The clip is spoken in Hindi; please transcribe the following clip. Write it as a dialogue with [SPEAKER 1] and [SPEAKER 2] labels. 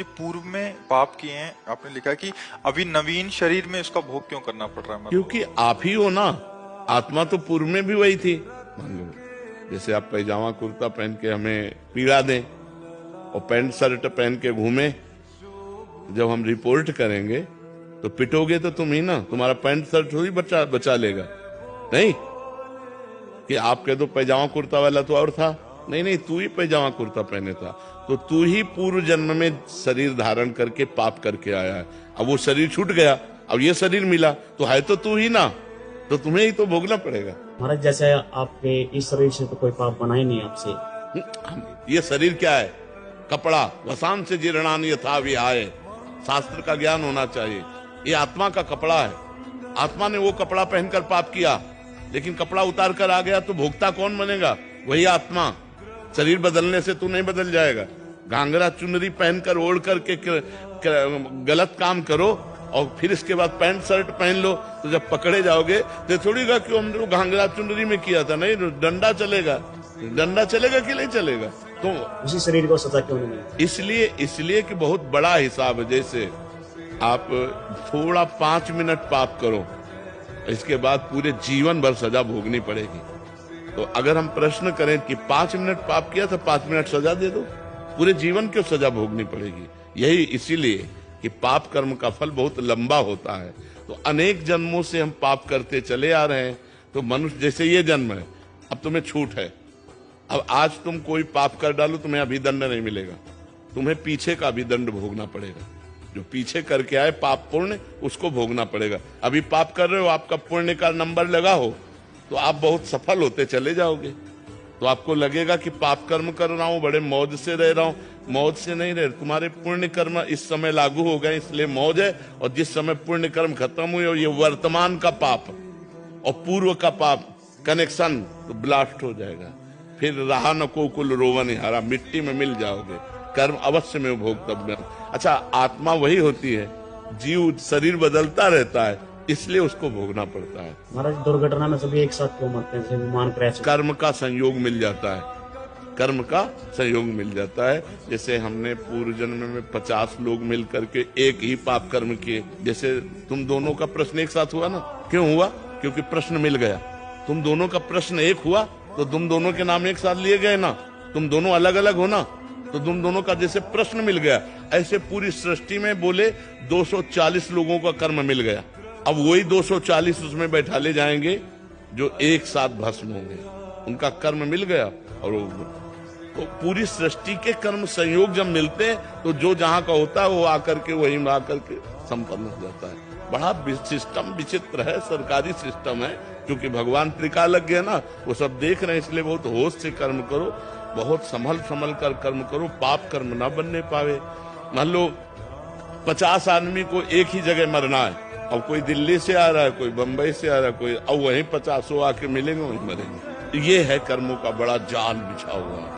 [SPEAKER 1] जी, पूर्व में पाप किए हैं, आपने लिखा कि अभी नवीन शरीर में इसका भोग क्यों करना पड़ रहा है? मतलब
[SPEAKER 2] क्योंकि आप ही हो ना। आत्मा तो पूर्व में भी वही थी। मान लो जैसे आप पैजामा कुर्ता पहन के हमें पीड़ा दें और पैंट शर्ट पहन के घूमे, जब हम रिपोर्ट करेंगे तो पिटोगे तो तुम ही ना, तुम्हारा पैंट शर्ट थोड़ी बचा लेगा। नहीं कि आप कह दो पैजामा कुर्ता वाला तो और था, नहीं नहीं, तू ही पैजामा कुर्ता पहने था, तो तू ही पूर्व जन्म में शरीर धारण करके पाप करके आया है। अब वो शरीर छूट गया, अब ये शरीर मिला, तो है तो तू ही ना, तो तुम्हें ही तो भोगना पड़ेगा।
[SPEAKER 3] महाराज जैसे आपके इस शरीर से तो कोई पाप बना ही नहीं आपसे।
[SPEAKER 2] ये शरीर क्या है? कपड़ा। वसान से जीर्णान यथा विहाय, शास्त्र का ज्ञान होना चाहिए। ये आत्मा का कपड़ा है। आत्मा ने वो कपड़ा पहनकर पाप किया, लेकिन कपड़ा उतार कर आ गया तो भोक्ता कौन बनेगा? वही आत्मा। शरीर बदलने से तू नहीं बदल जाएगा। घाघरा चुनरी पहनकर ओढ़ करके गलत काम करो और फिर इसके बाद पैंट शर्ट पहन लो, तो जब पकड़े जाओगे तो थोड़ी गा क्यों हमने घाघरा चुनरी में किया था। नहीं, डंडा चलेगा। डंडा चलेगा कि नहीं चलेगा? तो
[SPEAKER 3] उसी शरीर को सजा क्यों नहीं मिली?
[SPEAKER 2] इसलिए कि बहुत बड़ा हिसाब है। जैसे आप थोड़ा 5 मिनट पाप करो, इसके बाद पूरे जीवन भर सजा भोगनी पड़ेगी। तो अगर हम प्रश्न करें कि 5 मिनट पाप किया तो 5 मिनट सजा दे दो, पूरे जीवन क्यों सजा भोगनी पड़ेगी? यही इसीलिए कि पाप कर्म का फल बहुत लंबा होता है। तो अनेक जन्मों से हम पाप करते चले आ रहे हैं। तो मनुष्य जैसे ये जन्म है, अब तुम्हें छूट है। अब आज तुम कोई पाप कर डालो, तुम्हें अभिदंड नहीं मिलेगा, तुम्हें पीछे का अभिदंड भोगना पड़ेगा। जो पीछे करके आए पाप पुण्य, उसको भोगना पड़ेगा। अभी पाप कर रहे हो, आपका पुण्य का नंबर लगा हो तो आप बहुत सफल होते चले जाओगे। तो आपको लगेगा कि पाप कर्म कर रहा हूं, बड़े मौज से रह रहा हूं। मौज से नहीं रहे, तुम्हारे पुण्य कर्म इस समय लागू हो गए, इसलिए मौज है। और जिस समय पुण्य कर्म खत्म हुए और ये वर्तमान का पाप और पूर्व का पाप कनेक्शन, तो ब्लास्ट हो जाएगा। फिर रहा न को कुल रोवन हारा, मिट्टी में मिल जाओगे। कर्म अवश्य में भोगतव्य। अच्छा, आत्मा वही होती है, जीव शरीर बदलता रहता है, इसलिए उसको भोगना पड़ता है।
[SPEAKER 3] महाराज दुर्घटना में सभी एक साथ क्यों मरते हैं? जैसे विमान क्रैश।
[SPEAKER 2] कर्म का संयोग मिल जाता है। कर्म का संयोग मिल जाता है। जैसे हमने पूर्व जन्म में 50 लोग मिल करके एक ही पाप कर्म किए। जैसे तुम दोनों का प्रश्न एक साथ हुआ ना, क्यों हुआ? क्योंकि प्रश्न मिल गया। तुम दोनों का प्रश्न एक हुआ तो तुम दोनों के नाम एक साथ लिए गए ना। तुम दोनों अलग अलग हो ना, तो तुम दोनों का जैसे प्रश्न मिल गया, ऐसे पूरी सृष्टि में बोले 240 लोगों का कर्म मिल गया। अब वही 240 उसमें बैठा ले जाएंगे जो एक साथ भस्म होंगे, उनका कर्म मिल गया। और तो पूरी सृष्टि के कर्म संयोग जब मिलते हैं तो जो जहां का होता है वो आकर के वहीं आकर के संपन्न हो जाता है। बड़ा सिस्टम विचित्र है, सरकारी सिस्टम है। क्योंकि भगवान त्रिकालज्ञ है ना, वो सब देख रहे हैं, इसलिए बहुत होश से कर्म करो, बहुत संभल कर कर्म करो, पाप कर्म ना बनने पावे। मान लो 50 आदमी को एक ही जगह मरना है, अब कोई दिल्ली से आ रहा है, कोई बंबई से आ रहा है, कोई, अब वहीं 50 आके मिलेंगे, वहीं मरेंगे। ये है कर्मों का बड़ा जाल बिछा हुआ।